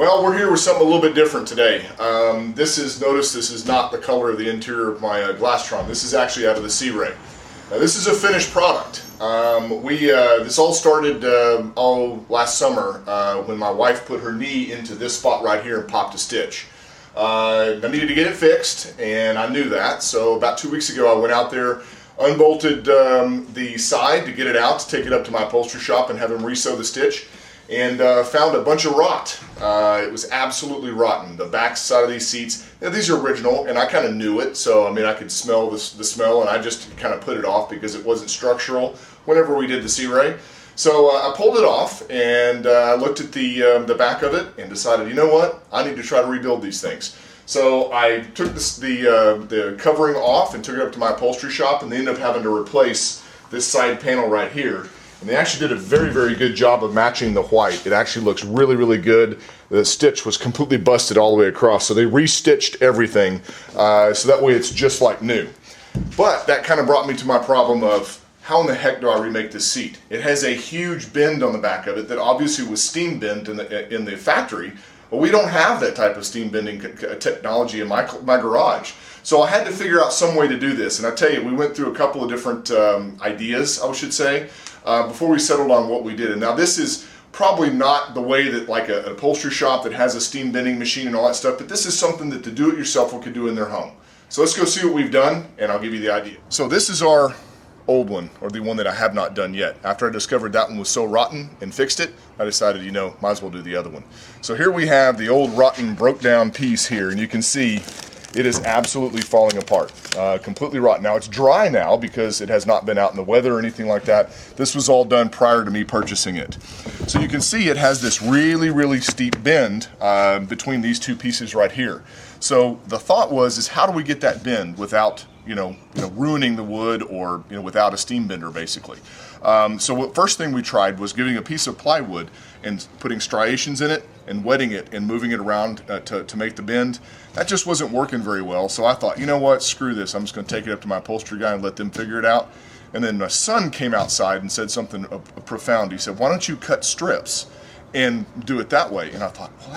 Well, we're here with something a little bit different today. Notice this is not the color of the interior of my Glastron. This is actually out of the Sea Ray. Now, this is a finished product. This all started last summer when my wife put her knee into this spot right here and popped a stitch. I needed to get it fixed, and I knew that. So about 2 weeks ago, I went out there, unbolted the side to get it out, to take it up to my upholstery shop and have them re-sew the stitch, and found a bunch of rot. It was absolutely rotten. The back side of these seats, these are original, and I kind of knew it, so I mean I could smell the smell, and I just kind of put it off because it wasn't structural whenever we did the Sea Ray. So I pulled it off, and I looked at the back of it and decided, you know what, I need to try to rebuild these things. So I took the covering off and took it up to my upholstery shop, and they ended up having to replace this side panel right here. And they actually did a very, very good job of matching the white. It actually looks really, really good. The stitch was completely busted all the way across, so they re-stitched everything so that way it's just like new. But that kind of brought me to my problem of how in the heck do I remake this seat? It has a huge bend on the back of it that obviously was steam bent in the factory. Well, we don't have that type of steam bending technology in my garage. So I had to figure out some way to do this. And I tell you, we went through a couple of different ideas, I should say, before we settled on what we did. And now this is probably not the way that like an upholstery shop that has a steam bending machine and all that stuff, but this is something that the do-it-yourselfer could do in their home. So let's go see what we've done, and I'll give you the idea. So this is our old one, or the one that I have not done yet. After I discovered that one was so rotten and fixed it, I decided, you know, might as well do the other one. So here we have the old rotten broke down piece here, and you can see it is absolutely falling apart, completely rotten. Now it's dry now because it has not been out in the weather or anything like that. This was all done prior to me purchasing it. So you can see it has this really, really steep bend between these two pieces right here. So the thought was, how do we get that bend without ruining the wood, or without a steam bender, basically. So the first thing we tried was getting a piece of plywood and putting striations in it and wetting it and moving it around to make the bend. That just wasn't working very well, so I thought, you know what, screw this. I'm just going to take it up to my upholstery guy and let them figure it out. And then my son came outside and said something profound. He said, why don't you cut strips and do it that way? And I thought, well,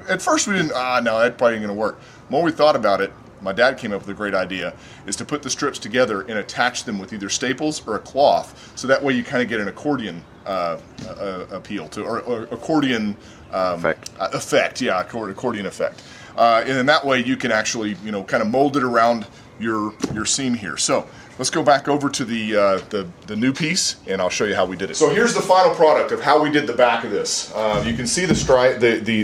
at first we didn't, no, that probably ain't going to work. The more we thought about it, my dad came up with a great idea, is to put the strips together and attach them with either staples or a cloth, so that way you kind of get an accordion appeal to, or accordion effect, yeah, accordion effect. And then that way you can actually, kind of mold it around your seam here. So let's go back over to the new piece, and I'll show you how we did it. So here's the final product of how we did the back of this. You can see the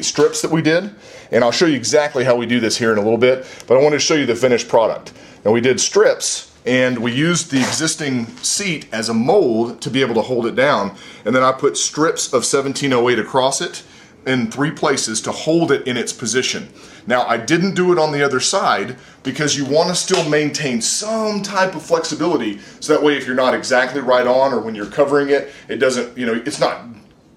strips that we did, and I'll show you exactly how we do this here in a little bit, but I want to show you the finished product. Now we did strips, and we used the existing seat as a mold to be able to hold it down, and then I put strips of 1708 across it in 3 places to hold it in its position. Now I didn't do it on the other side because you want to still maintain some type of flexibility, so that way if you're not exactly right on, or when you're covering it, it doesn't, it's not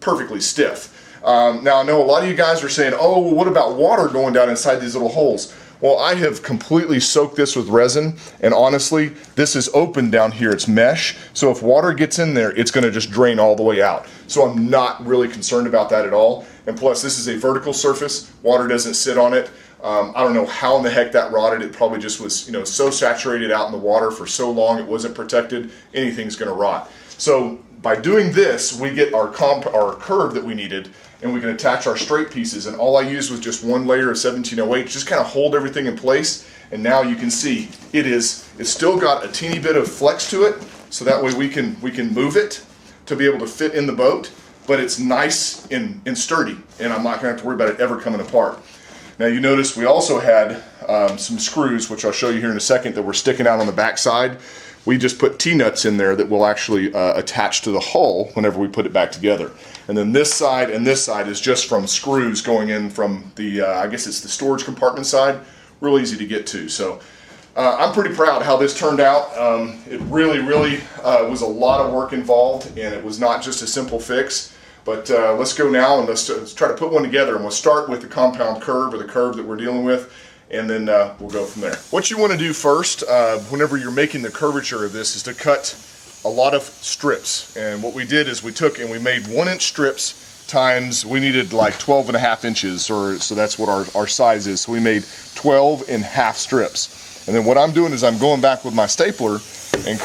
perfectly stiff. Now I know a lot of you guys are saying, oh, well, what about water going down inside these little holes? Well, I have completely soaked this with resin, and honestly, this is open down here, it's mesh, so if water gets in there, it's going to just drain all the way out. So I'm not really concerned about that at all, and plus this is a vertical surface, water doesn't sit on it. I don't know how in the heck that rotted. It probably just was, so saturated out in the water for so long it wasn't protected, anything's going to rot. So by doing this, we get our curve that we needed, and we can attach our straight pieces, and all I used was just 1 layer of 1708, just kind of hold everything in place, and now you can see it's still got a teeny bit of flex to it, so that way we can move it to be able to fit in the boat, but it's nice and sturdy, and I'm not going to have to worry about it ever coming apart. Now you notice we also had some screws, which I'll show you here in a second, that were sticking out on the back side. We just put T-nuts in there that will actually attach to the hull whenever we put it back together. And then this side and this side is just from screws going in from the, I guess it's the storage compartment side. Real easy to get to. So I'm pretty proud how this turned out. It really, really was a lot of work involved, and it was not just a simple fix. But let's go now and let's try to put one together, and we'll start with the compound curve, or the curve that we're dealing with, and then we'll go from there. What you want to do first, whenever you're making the curvature of this, is to cut a lot of strips. And what we did is we took and we made 1-inch strips times, we needed like 12.5 inches, or so that's what our size is. So we made 12.5 strips. And then what I'm doing is I'm going back with my stapler and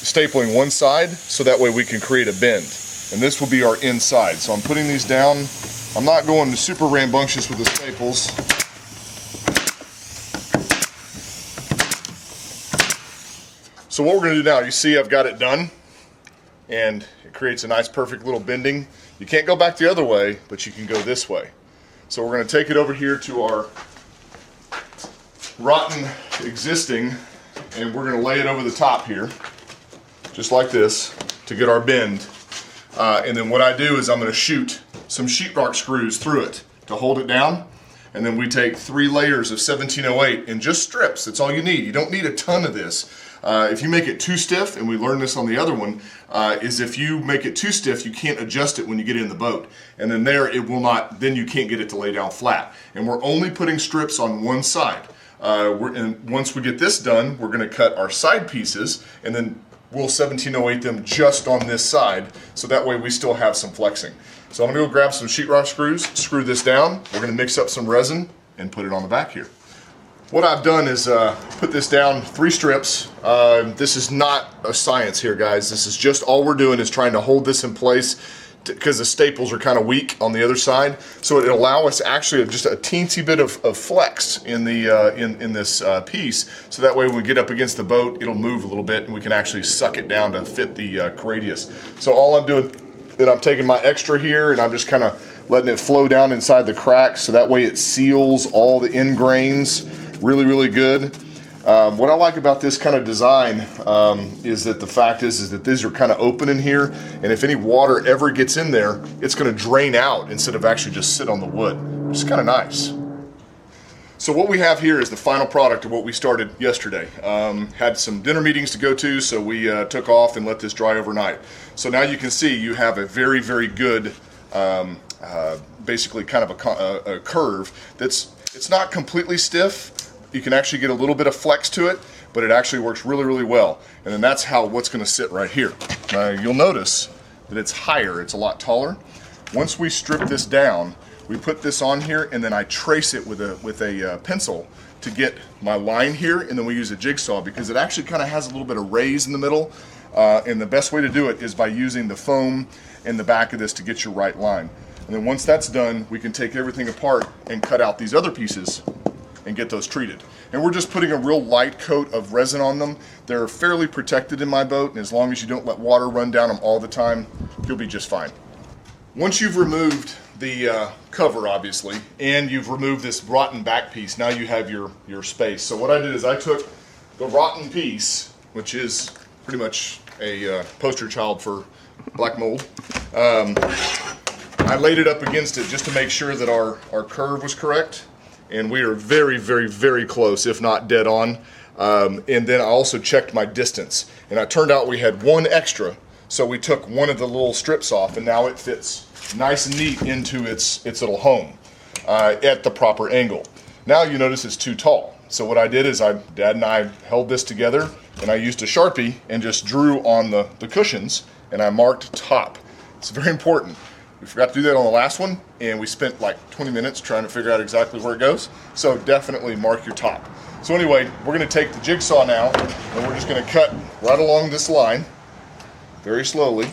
stapling one side, so that way we can create a bend. And this will be our inside. So I'm putting these down. I'm not going super rambunctious with the staples. So what we're going to do now, you see I've got it done, and it creates a nice perfect little bending. You can't go back the other way, but you can go this way. So we're going to take it over here to our rotten existing, and we're going to lay it over the top here, just like this, to get our bend. And then what I do is I'm going to shoot some sheetrock screws through it to hold it down. And then we take 3 layers of 1708 in just strips. That's all you need. You don't need a ton of this. If you make it too stiff, and we learned this on the other one, is if you make it too stiff, you can't adjust it when you get in the boat. And then there, it will not, then you can't get it to lay down flat. And we're only putting strips on one side. And once we get this done, we're going to cut our side pieces, and then we'll 1708 them just on this side, so that way we still have some flexing. So I'm going to go grab some sheetrock screws, screw this down. We're going to mix up some resin and put it on the back here. What I've done is put this down 3 strips. This is not a science here, guys. This is just all we're doing is trying to hold this in place because the staples are kind of weak on the other side. So it'll allow us actually just a teensy bit of flex in the in this piece. So that way when we get up against the boat, it'll move a little bit and we can actually suck it down to fit the radius. So all I'm doing, then I'm taking my extra here and I'm just kind of letting it flow down inside the cracks, so that way it seals all the end grains really, really good. What I like about this kind of design is that the fact is that these are kind of open in here, and if any water ever gets in there, it's going to drain out instead of actually just sit on the wood, which is kind of nice. So what we have here is the final product of what we started yesterday. Had some dinner meetings to go to, so we took off and let this dry overnight. So now you can see you have a very, very good, basically kind of a curve it's not completely stiff. You can actually get a little bit of flex to it, but it actually works really, really well. And then that's what's going to sit right here. You'll notice that it's higher, it's a lot taller. Once we strip this down, we put this on here, and then I trace it with a pencil to get my line here, and then we use a jigsaw because it actually kind of has a little bit of raise in the middle. And the best way to do it is by using the foam in the back of this to get your right line. And then once that's done, we can take everything apart and cut out these other pieces and get those treated. And we're just putting a real light coat of resin on them. They're fairly protected in my boat, and as long as you don't let water run down them all the time, you'll be just fine. Once you've removed the cover, obviously, and you've removed this rotten back piece, now you have your space. So what I did is I took the rotten piece, which is pretty much a poster child for black mold. I laid it up against it just to make sure that our curve was correct. And we are very, very, very close, if not dead on. And then I also checked my distance. And it turned out we had one extra. So we took one of the little strips off, and now it fits nice and neat into its little home at the proper angle. Now you notice it's too tall. So what I did is Dad and I held this together, and I used a Sharpie and just drew on the cushions, and I marked top. It's very important. We forgot to do that on the last one, and we spent like 20 minutes trying to figure out exactly where it goes. So definitely mark your top. So anyway, we're going to take the jigsaw now, and we're just going to cut right along this line, very slowly.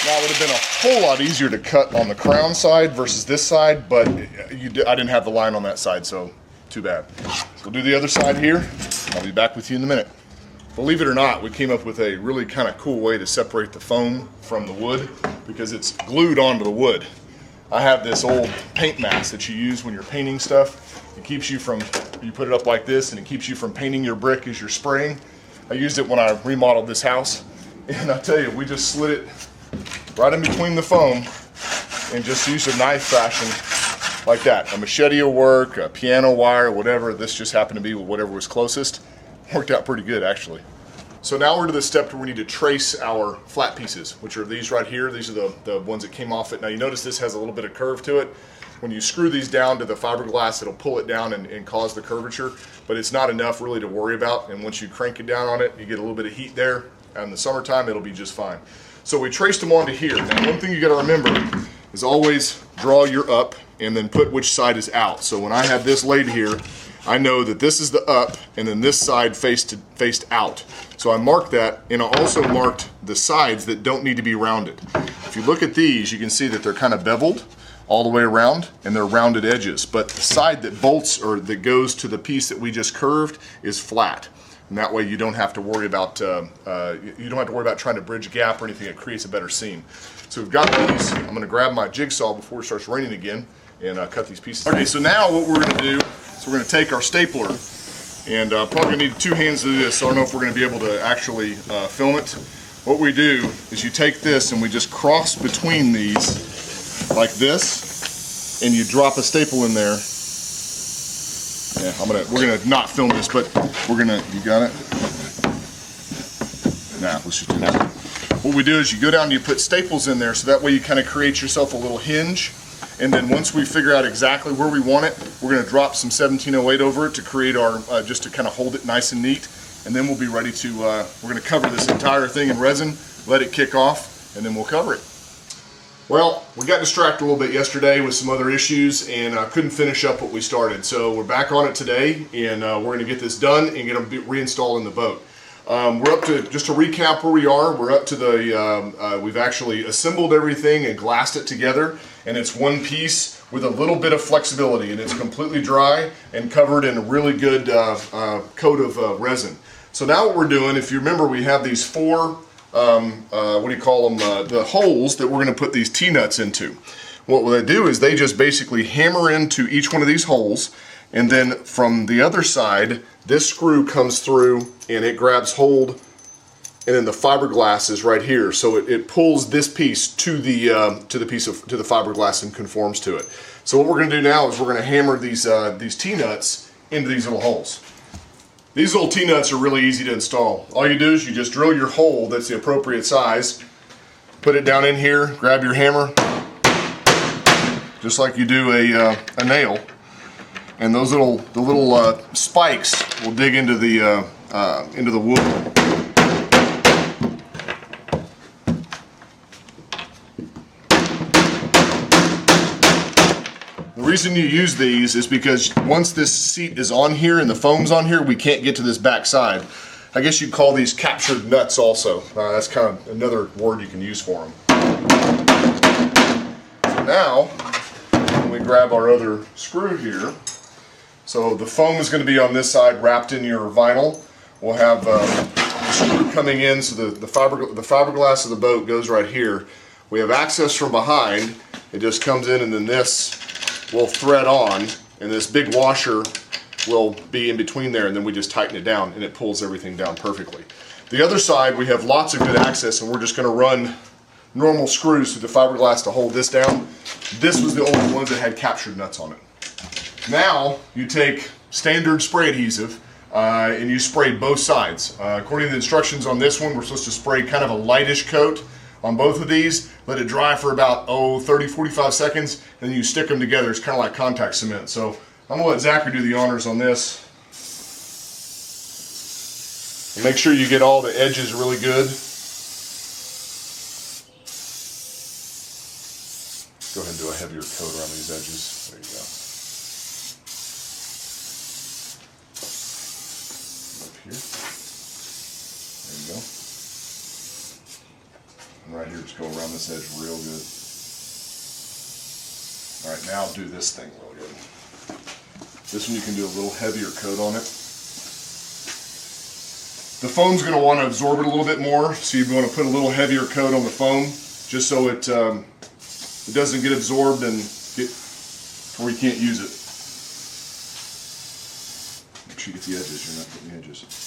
Now it would have been a whole lot easier to cut on the crown side versus this side, but I didn't have the line on that side, so too bad. So we'll do the other side here. I'll be back with you in a minute. Believe it or not, we came up with a really kind of cool way to separate the foam from the wood because it's glued onto the wood. I have this old paint mask that you use when you're painting stuff. It keeps you from, you put it up like this, and it keeps you from painting your brick as you're spraying. I used it when I remodeled this house, and I tell you, we just slid it right in between the foam and just used a knife fashion like that. A machete will work, a piano wire, whatever. This just happened to be whatever was closest. Worked out pretty good, actually. So now we're to the step where we need to trace our flat pieces, which are these right here. These are the ones that came off it. Now you notice this has a little bit of curve to it. When you screw these down to the fiberglass, it'll pull it down and cause the curvature, but it's not enough really to worry about. And once you crank it down on it, you get a little bit of heat there. And in the summertime, it'll be just fine. So we traced them onto here. Now one thing you gotta remember is always draw your up and then put which side is out. So when I have this laid here, I know that this is the up and then this side faced out. So I marked that, and I also marked the sides that don't need to be rounded. If you look at these, you can see that they're kind of beveled all the way around and they're rounded edges, but the side that bolts or that goes to the piece that we just curved is flat. And that way you don't have to worry about trying to bridge a gap or anything. It creates a better seam. So we've got these. I'm going to grab my jigsaw before it starts raining again and cut these pieces. Okay, so now what we're going to do is we're going to take our stapler, and probably going to need 2 hands to do this, so I don't know if we're going to be able to actually film it. What we do is you take this and we just cross between these like this, and you drop a staple in there. Yeah, we're gonna not film this, but you got it? Nah, let's just do that. What we do is you go down and you put staples in there, so that way you kind of create yourself a little hinge. And then once we figure out exactly where we want it, we're gonna drop some 1708 over it to create our, just to kind of hold it nice and neat. And then we'll be ready to, we're gonna cover this entire thing in resin, let it kick off, and then we'll cover it. Well, we got distracted a little bit yesterday with some other issues and couldn't finish up what we started. So we're back on it today, and we're gonna get this done and get them reinstalled in the boat. We're up to, just to recap where we are, we're up to the, we've actually assembled everything and glassed it together, and it's one piece with a little bit of flexibility, and it's completely dry and covered in a really good coat of resin. So now what we're doing, if you remember, we have these 4 what do you call them, the holes that we're going to put these T-nuts into. What they do is they just basically hammer into each one of these holes, and then from the other side this screw comes through and it grabs hold, and then the fiberglass is right here, so it pulls this piece to the fiberglass and conforms to it. So what we're going to do now is we're going to hammer these T-nuts into these little holes. These little T-nuts are really easy to install. All you do is you just drill your hole that's the appropriate size, put it down in here, grab your hammer, just like you do a nail, and those little spikes will dig into the wood. The reason you use these is because once this seat is on here and the foam's on here, we can't get to this back side. I guess you'd call these captured nuts also. That's kind of another word you can use for them. So now, when we grab our other screw here, so the foam is going to be on this side wrapped in your vinyl. We'll have the screw coming in, so the fiberglass of the boat goes right here. We have access from behind. It just comes in, and then this will thread on, and this big washer will be in between there, and then we just tighten it down and it pulls everything down perfectly. The other side, we have lots of good access, and we're just going to run normal screws through the fiberglass to hold this down. This was the old ones that had captured nuts on it. Now you take standard spray adhesive and you spray both sides. According to the instructions on this one, we're supposed to spray kind of a lightish coat on both of these, let it dry for about 30-45 seconds, and then you stick them together. It's kind of like contact cement. So I'm going to let Zachary do the honors on this. And make sure you get all the edges really good. Go ahead and do a heavier coat around these edges. There you go. Up here. There you go. And right here, just go around this edge real good. All right, now do this thing real good. This one you can do a little heavier coat on it. The foam's going to want to absorb it a little bit more, so you want to put a little heavier coat on the foam, just so it doesn't get absorbed and where you can't use it. Make sure you get the edges. You're not getting the edges.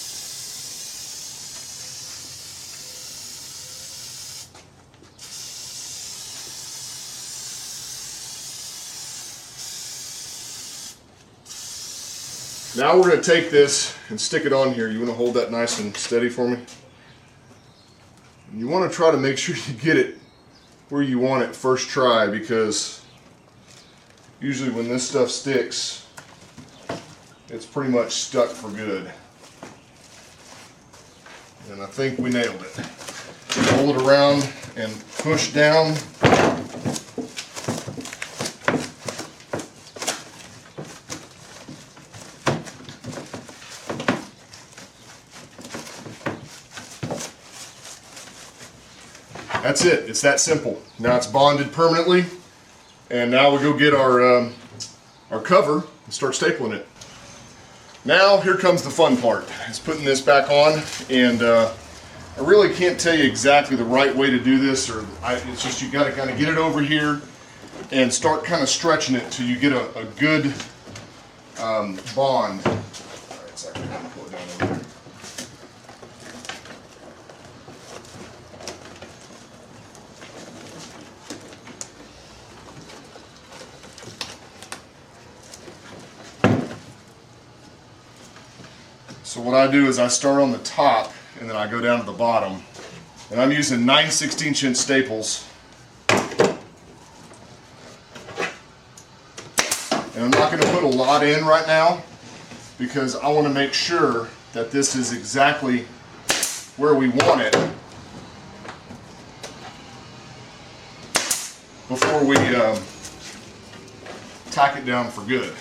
Now we're going to take this and stick it on here. You want to hold that nice and steady for me? You want to try to make sure you get it where you want it first try, because usually when this stuff sticks, it's pretty much stuck for good. And I think we nailed it. Roll it around and push down. That's it. It's that simple. Now it's bonded permanently, and now we go get our cover and start stapling it. Now here comes the fun part. Is putting this back on, and I really can't tell you exactly the right way to do this, it's just you got to kind of get it over here and start kind of stretching it till you get a good bond. All right, it's actually going to pull it down over there. So what I do is I start on the top and then I go down to the bottom, and I'm using 9/16" staples, and I'm not going to put a lot in right now because I want to make sure that this is exactly where we want it before we tack it down for good.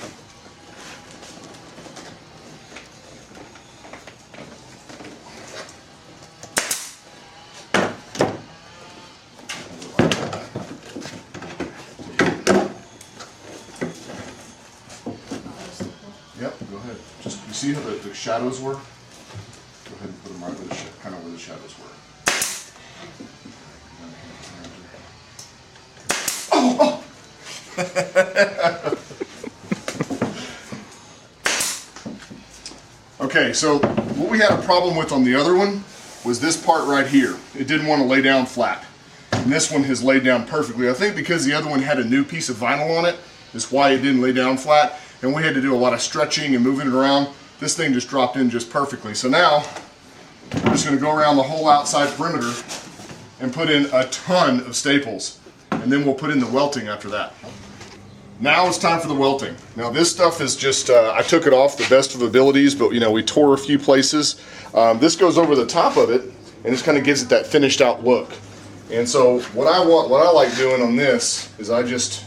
Yep, go ahead. Just, you see how the shadows were? Go ahead and put them right where the kind of where the shadows were. Oh! Okay, so what we had a problem with on the other one was this part right here. It didn't want to lay down flat. And this one has laid down perfectly. I think because the other one had a new piece of vinyl on it is why it didn't lay down flat. And we had to do a lot of stretching and moving it around. This thing just dropped in just perfectly. So now, I'm just going to go around the whole outside perimeter and put in a ton of staples. And then we'll put in the welting after that. Now it's time for the welting. Now this stuff is just, I took it off the best of abilities, but you know, we tore a few places. This goes over the top of it and just kind of gives it that finished out look. And so what I like doing on this is I just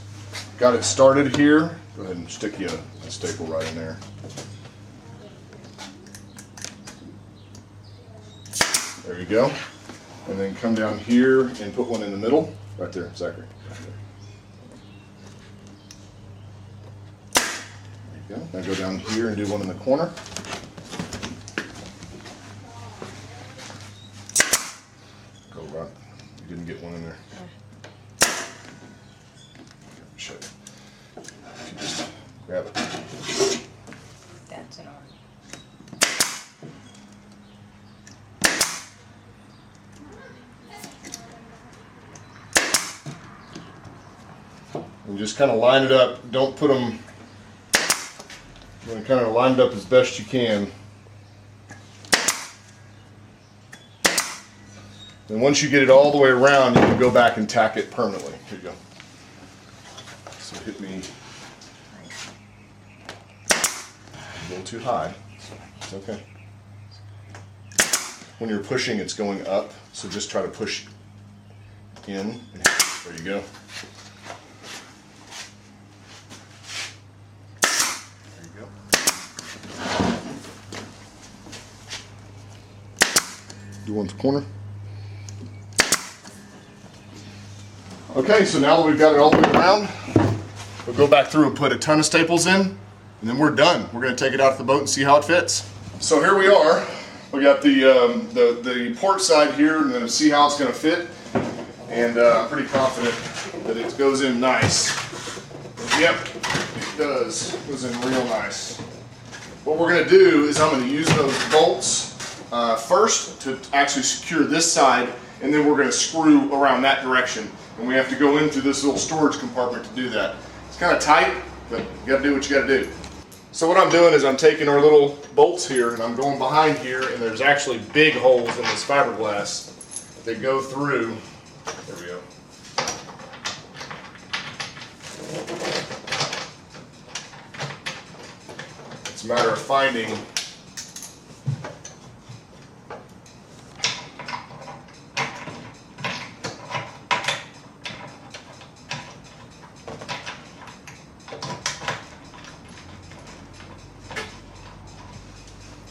got it started here. Go ahead and stick you a staple right in there. There you go. And then come down here and put one in the middle. Right there, Zachary. Right there. There you go. Now go down here and do one in the corner. Go right. You didn't get one in there. Show you. You just grab it. That's an arm. And just kind of line it up. Don't put them. You want to kind of line it up as best you can. And once you get it all the way around, you can go back and tack it permanently. Here you go. So hit me a little too high. It's okay. When you're pushing, it's going up, so just try to push in. There you go. There you go. Do one at the corner. Okay, so now that we've got it all the way around, we'll go back through and put a ton of staples in, and then we're done. We're going to take it out of the boat and see how it fits. So here we are. We got the port side here, and then see how it's going to fit. And I'm pretty confident that it goes in nice. Yep, it does. It goes in real nice. What we're going to do is I'm going to use those bolts first to actually secure this side, and then we're going to screw around that direction. And we have to go into this little storage compartment to do that. It's kind of tight, but you got to do what you got to do. So what I'm doing is I'm taking our little bolts here and I'm going behind here, and there's actually big holes in this fiberglass. they go through. There we go. It's a matter of finding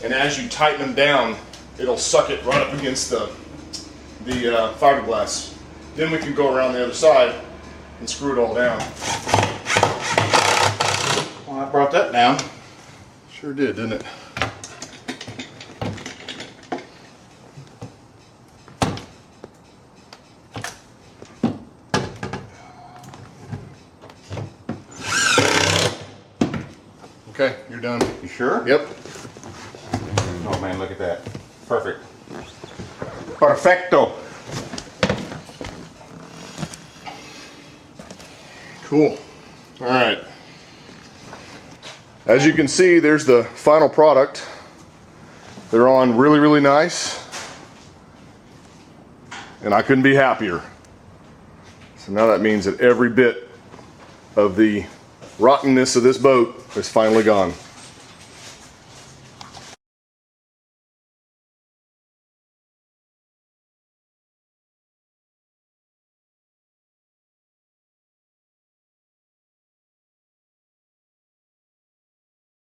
and as you tighten them down, it'll suck it right up against the fiberglass. Then we can go around the other side and screw it all down. Well, I brought that down. Sure did, didn't it? Okay, you're done. You sure? Yep. Oh man, look at that. Perfect. Perfecto. Cool. All right. As you can see, there's the final product. They're on really, really nice. And I couldn't be happier. So now that means that every bit of the rottenness of this boat is finally gone.